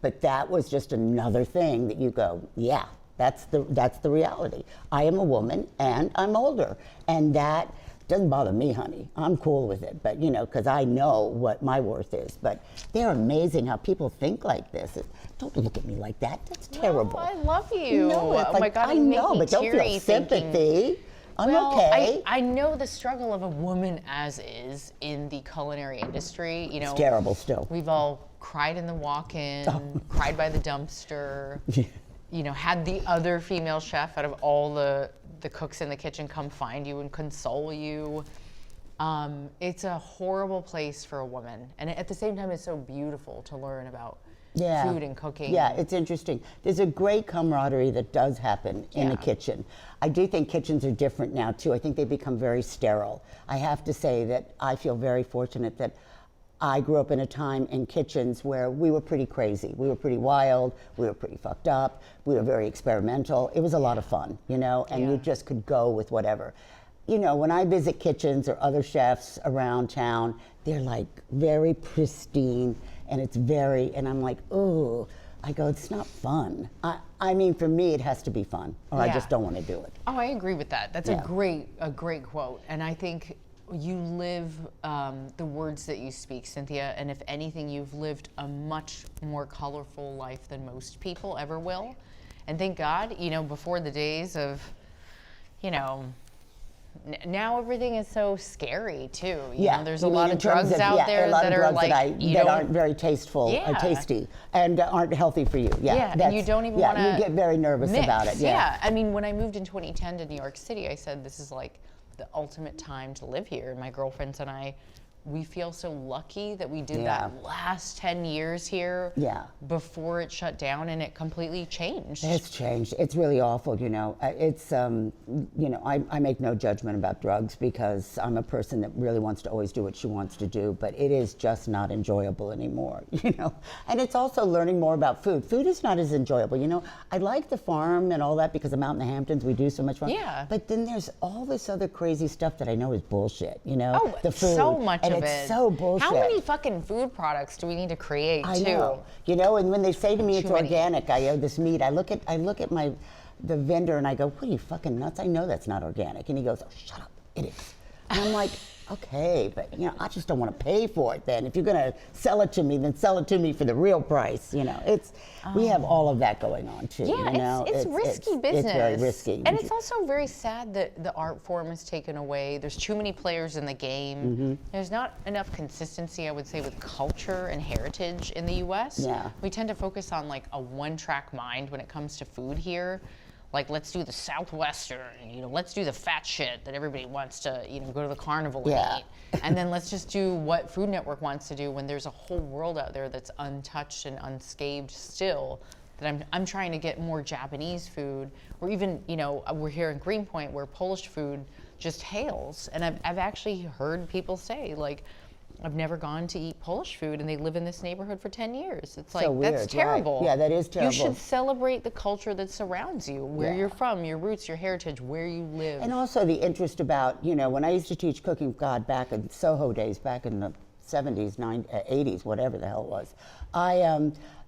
But that was just another thing that you go, yeah, that's the reality. I am a woman and I'm older. And that doesn't bother me, honey. I'm cool with it, but because I know what my worth is. But they're amazing how people think like this. Don't look at me like that. That's terrible. No, I love you. No, it's oh like, my God, I you make know, me but don't teary feel sympathy. thinking, I'm well, okay. I know the struggle of a woman as is in the culinary industry. It's terrible still. We've all cried in the walk-in, cried by the dumpster. Had the other female chef out of all the cooks in the kitchen come find you and console you. It's a horrible place for a woman, and at the same time, it's so beautiful to learn about food and cooking. Yeah, it's interesting. There's a great camaraderie that does happen in the kitchen. I do think kitchens are different now too. I think they become very sterile. I have to say that I feel very fortunate that I grew up in a time in kitchens where we were pretty crazy. We were pretty wild. We were pretty fucked up. We were very experimental. It was a lot of fun, and you just could go with whatever. When I visit kitchens or other chefs around town, they're like very pristine, and and I'm like, oh, I go, it's not fun. I mean, for me, it has to be fun, or I just don't want to do it. Oh, I agree with that. That's a great quote, and I think you live the words that you speak, Cynthia, and if anything, you've lived a much more colorful life than most people ever will. And thank God, before the days of, now everything is so scary too. There's a lot of drugs out there that are like that aren't very tasty and aren't healthy for you. And you don't even want to. You get very nervous about it. Yeah, I mean, when I moved in 2010 to New York City, I said this is like the ultimate time to live here. And my girlfriends and I we feel so lucky that we did Yeah. that last 10 years here before it shut down and it completely changed. It's changed. It's really awful, you know. It's, you know, I make no judgment about drugs because I'm a person that really wants to always do what she wants to do, but it is just not enjoyable anymore, you know. And it's also learning more about food. Food is not as enjoyable, you know. I like the farm and all that because I'm out in the Hamptons, we do so much fun. Yeah. But then there's all this other crazy stuff that I know is bullshit, you know. Oh, the food. so much and of it's it. so bullshit. How many fucking food products do we need to create I too? know. You know, and when they say to me it's Too many. organic, I owe this meat. I look at the vendor and I go, "What are you fucking nuts? I know that's not organic." And he goes, "Oh, shut up, it is." And I'm like, okay, but you know, I just don't want to pay for it then. If you're gonna sell it to me, then sell it to me for the real price. You know, we have all of that going on too. Yeah, you know? it's risky business. It's very risky. And it's also very sad that the art form is taken away. There's too many players in the game. Mm-hmm. There's not enough consistency, I would say, with culture and heritage in the US. Yeah. We tend to focus on like a one-track mind when it comes to food here. Like, let's do the Southwestern, you know, let's do the fat shit that everybody wants to, you know, go to the carnival and eat. And then let's just do what Food Network wants to do when there's a whole world out there that's untouched and unscathed still. That I'm trying to get more Japanese food, or even, you know, we're here in Greenpoint where Polish food just hails. And I've actually heard people say, like, I've never gone to eat Polish food, and they live in this neighborhood for 10 years. It's like, so weird, that's terrible. Right. Yeah, that is terrible. You should celebrate the culture that surrounds you, where Yeah. you're from, your roots, your heritage, where you live. And also the interest about, you know, when I used to teach cooking, God, back in Soho days, back in the 70s, 80s, whatever the hell it was,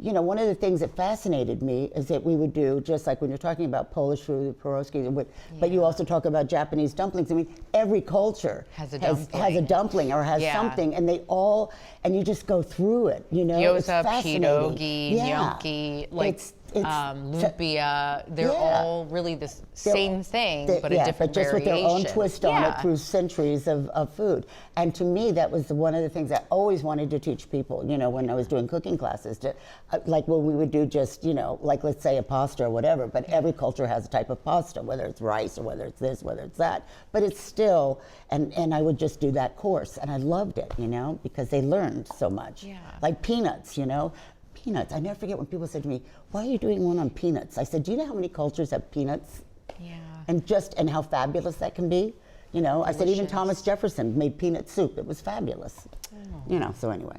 you know, one of the things that fascinated me is that we would do, just like when you're talking about Polish food, pierogi, but you also talk about Japanese dumplings. I mean, every culture has a dumpling or has something, and they all, and you just go through it, you know. Gyoza, it's pierogi, gnocchi, like lumpia, they're all really the same thing, but a different just with their own variation. twist on it through centuries of food. And to me, that was one of the things I always wanted to teach people, you know, when I was doing cooking classes, like when we would do just, you know, like let's say a pasta or whatever, but every culture has a type of pasta, whether it's rice or whether it's this, whether it's that, but it's still, and I would just do that course, and I loved it, you know, because they learned so much. Yeah. Like peanuts, you know. Peanuts. I never forget when people said to me, "Why are you doing one on peanuts?" I said, "Do you know how many cultures have peanuts? Yeah. And how fabulous that can be? You know." Delicious. I said even Thomas Jefferson made peanut soup. It was fabulous. You know. So anyway.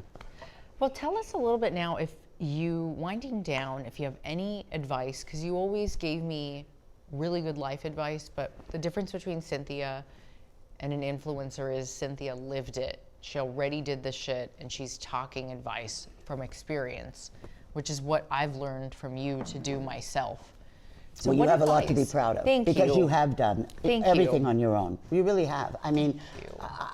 Well, tell us a little bit now, if you, winding down, if you have any advice, because you always gave me really good life advice, but the difference between Cynthia and an influencer is Cynthia lived it. She already did the shit, and she's talking advice from experience, which is what I've learned from you to do myself. So Well, you what have a lot to be advice? proud of. Thank because you. you have done Thank everything you. on your own. You really have. I mean,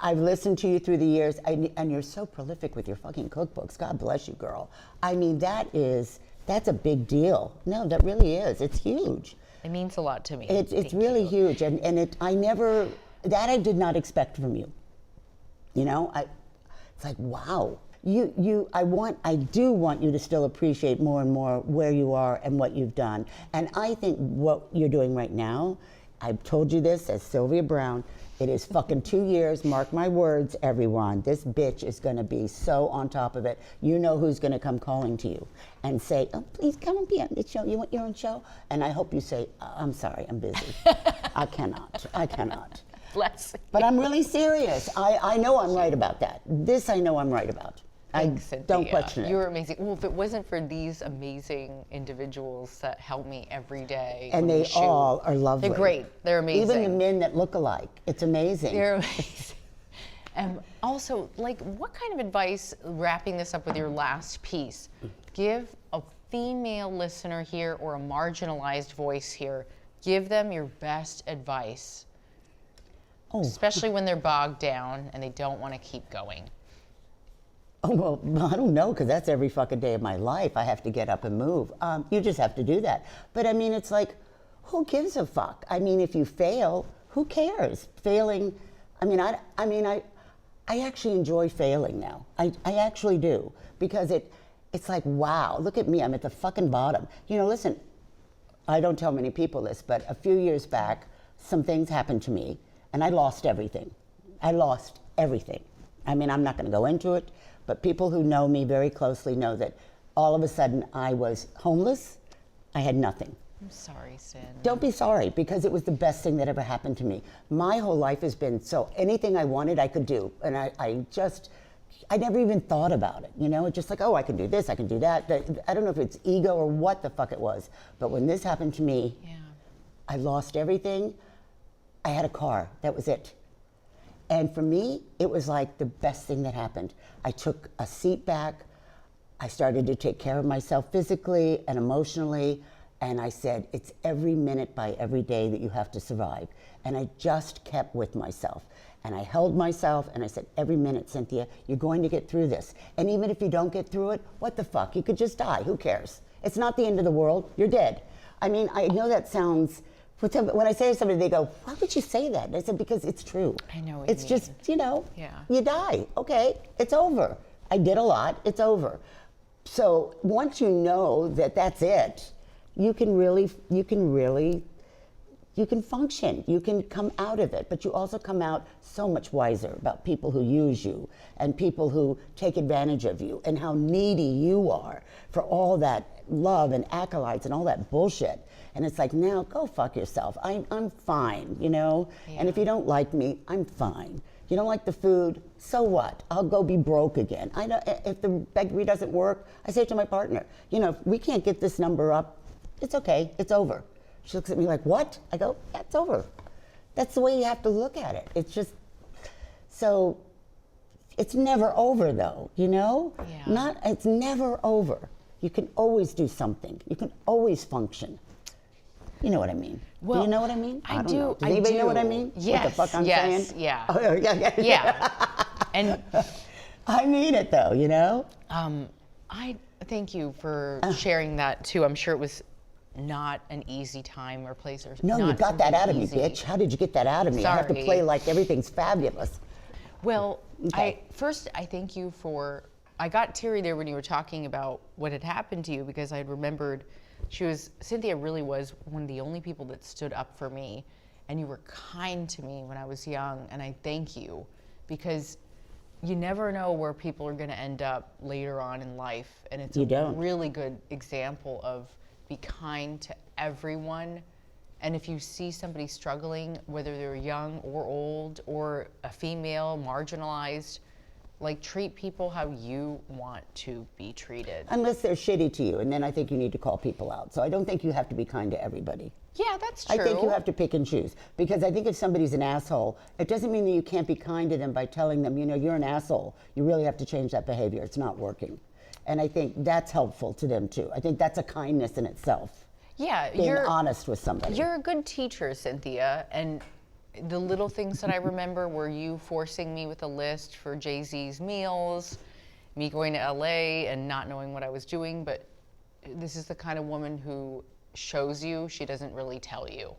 I've listened to you through the years, and you're so prolific with your fucking cookbooks. God bless you, girl. I mean, that's a big deal. No, that really is. It's huge. It means a lot to me. It's Thank really you. huge, and I did not expect from you. You know, it's like, wow. I do want you to still appreciate more and more where you are and what you've done. And I think what you're doing right now, I've told you this as Sylvia Brown, it is fucking 2 years, mark my words, everyone. This bitch is gonna be so on top of it. You know who's gonna come calling to you and say, "Oh, please come and be on this show. You want your own show?" And I hope you say, "I'm sorry, I'm busy." I cannot. Bless you. But I'm really serious. I know I'm right about that. This I know I'm right about. Thanks, I don't Cynthia. question it. You're amazing. Well, if it wasn't for these amazing individuals that help me every day, And when we they shoot, all are lovely. They're great. They're amazing. Even the men that look alike. It's amazing. They're amazing. And also, like, what kind of advice, wrapping this up with your last piece, give a female listener here or a marginalized voice here, give them your best advice, especially when they're bogged down and they don't want to keep going. Oh, well, I don't know, because that's every fucking day of my life. I have to get up and move. You just have to do that. But I mean, it's like, who gives a fuck? I mean, if you fail, who cares? Failing, I actually enjoy failing now. I actually do, because it's like, wow, look at me, I'm at the fucking bottom. You know, listen, I don't tell many people this, but a few years back, some things happened to me, and I lost everything. I lost everything. I mean, I'm not going to go into it, but people who know me very closely know that all of a sudden I was homeless. I had nothing. I'm sorry, Sin. Don't be sorry, because it was the best thing that ever happened to me. My whole life has been so anything I wanted, I could do. And I never even thought about it, you know? It's just like, oh, I can do this, I can do that. I don't know if it's ego or what the fuck it was. But when this happened to me, I lost everything. I had a car, that was it. And for me, it was like the best thing that happened. I took a seat back. I started to take care of myself physically and emotionally. And I said, it's every minute by every day that you have to survive. And I just kept with myself. And I held myself and I said, every minute, Cynthia, you're going to get through this. And even if you don't get through it, what the fuck? You could just die. Who cares? It's not the end of the world. You're dead. I mean, I know that sounds, when I say to somebody, they go, why would you say that? And I said, because it's true. I know what it's you mean. just, you know, you die. Okay, it's over. I did a lot. It's over. So once you know that that's it, you can function, you can come out of it, but you also come out so much wiser about people who use you and people who take advantage of you and how needy you are for all that love and accolades and all that bullshit. And it's like, now go fuck yourself. I'm fine, you know? Yeah. And if you don't like me, I'm fine. You don't like the food, so what? I'll go be broke again. I know if the bakery doesn't work, I say to my partner, you know, if we can't get this number up, it's okay, it's over. She looks at me like, what? I go, yeah, it's over. That's the way you have to look at it. It's just, so it's never over though, you know? Yeah. It's never over. You can always do something. You can always function. You know what I mean? Well, do you know what I mean? I don't do. know. Does anybody know what I mean? Yes. What the fuck I'm saying? Yeah. Oh, yeah. Yeah. And I mean it though, you know? I thank you for sharing that too. I'm sure it was not an easy time or place or no, not you got that out of easy. me, bitch. How did you get that out of me? Sorry. I have to play like everything's fabulous. Well, Okay. I thank you for, I got teary there when you were talking about what had happened to you, because I had remembered Cynthia really was one of the only people that stood up for me, and you were kind to me when I was young, and I thank you, because you never know where people are going to end up later on in life, and it's a really good example of be kind to everyone. And if you see somebody struggling, whether they're young or old or a female, marginalized, like treat people how you want to be treated. Unless they're shitty to you, and then I think you need to call people out. So I don't think you have to be kind to everybody. Yeah, that's true. I think you have to pick and choose, because I think if somebody's an asshole, it doesn't mean that you can't be kind to them by telling them, you know, you're an asshole. You really have to change that behavior. It's not working. And I think that's helpful to them too. I think that's a kindness in itself. Yeah, being honest with somebody. You're a good teacher, Cynthia, and the little things that I remember were you forcing me with a list for Jay-Z's meals, me going to LA and not knowing what I was doing, but this is the kind of woman who shows you, she doesn't really tell you.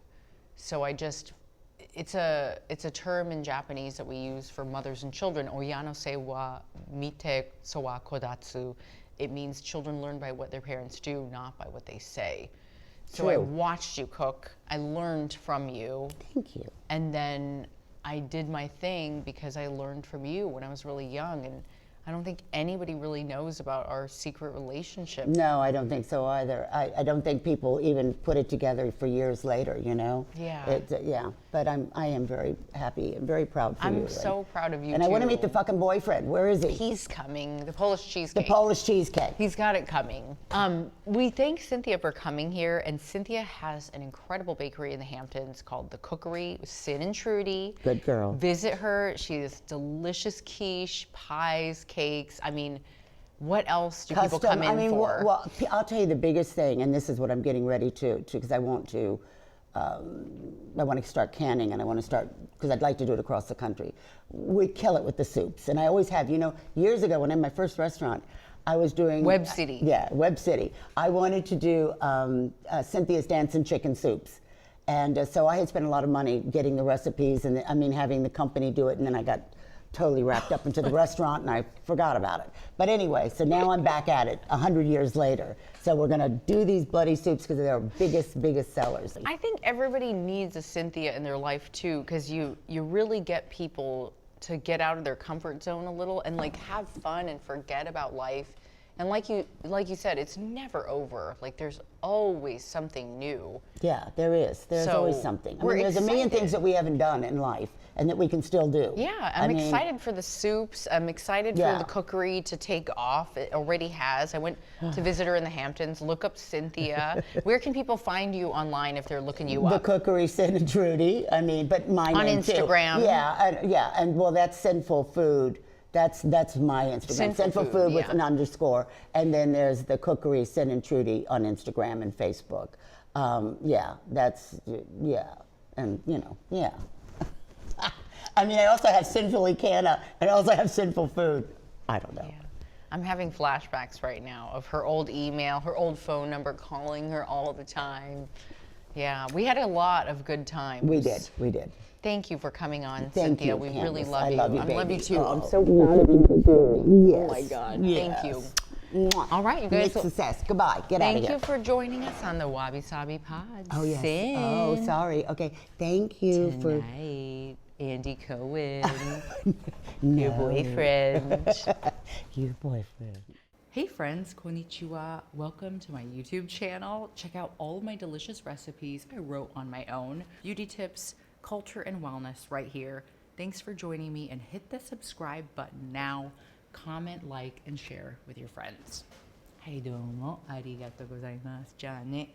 So it's a term in Japanese that we use for mothers and children, Oya no sei wa mite so wa kodatsu. It means children learn by what their parents do, not by what they say. So True. I watched you cook, I learned from you. Thank you. And then I did my thing because I learned from you when I was really young, and I don't think anybody really knows about our secret relationship. No, I don't think so either. I don't think people even put it together for years later, you know? Yeah. Yeah, but I am very happy and very proud for you. I'm so proud of you, and too. I want to meet the fucking boyfriend. Where is he? He's coming, the Polish cheesecake. The Polish cheesecake. He's got it coming. We thank Cynthia for coming here, and Cynthia has an incredible bakery in the Hamptons called The Cookery with Sin and Trudy. Good girl. Visit her. She has delicious quiche, pies, cakes. I mean, what else do people come in for? Well, I'll tell you the biggest thing, and this is what I'm getting ready to because I want to start canning, and I want to start, because I'd like to do it across the country. We kill it with the soups, and I always have. You know, years ago when I had my first restaurant, I was doing Web City. Yeah, Web City. I wanted to do Cynthia's Dancing Chicken Soups, and so I had spent a lot of money getting the recipes, and having the company do it, and then I got totally wrapped up into the restaurant and I forgot about it. But anyway, so now I'm back at it 100 years later. So we're gonna do these bloody soups because they're our biggest sellers. I think everybody needs a Cynthia in their life too, because you really get people to get out of their comfort zone a little and like have fun and forget about life. And like you said, it's never over. Like there's always something new. Yeah, there is. There's always something. I mean, there's a million things that we haven't done in life and that we can still do. Yeah, I'm excited for the soups. I'm excited for the cookery to take off. It already has. I went to visit her in the Hamptons. Look up Cynthia. Where can people find you online if they're looking you up? The Cookery Sin and Trudy. I mean, but mine on Instagram. Too. Yeah, and well, that's Sinful Food. That's my Instagram. Sinful Food with an underscore. And then there's the Cookery Sin and Trudy on Instagram and Facebook. And I mean, I also have Sinfully Canna, and I also have Sinful Food. I don't know. Yeah. I'm having flashbacks right now of her old email, her old phone number, calling her all the time. Yeah, we had a lot of good times. We did. Thank you for coming on, Thank Cynthia. you, We Candice. really love I you. love you, I baby. love you too. Oh. I'm so proud of you too. Yes. Oh my God. Yes. Thank you. All right, you guys. Mixed success. Goodbye. Get out of here. Thank you for joining us on the Wabi Sabi Pod. Oh, yes. Sin. Oh, sorry. Okay. Thank you Tonight, Andy Cohen, No. your boyfriend. Your boyfriend. Hey friends, konnichiwa. Welcome to my YouTube channel. Check out all of my delicious recipes I wrote on my own. Beauty tips, culture, and wellness right here. Thanks for joining me, and hit the subscribe button now. Comment, like, and share with your friends. はい、どうもありがとうございます。じゃあね。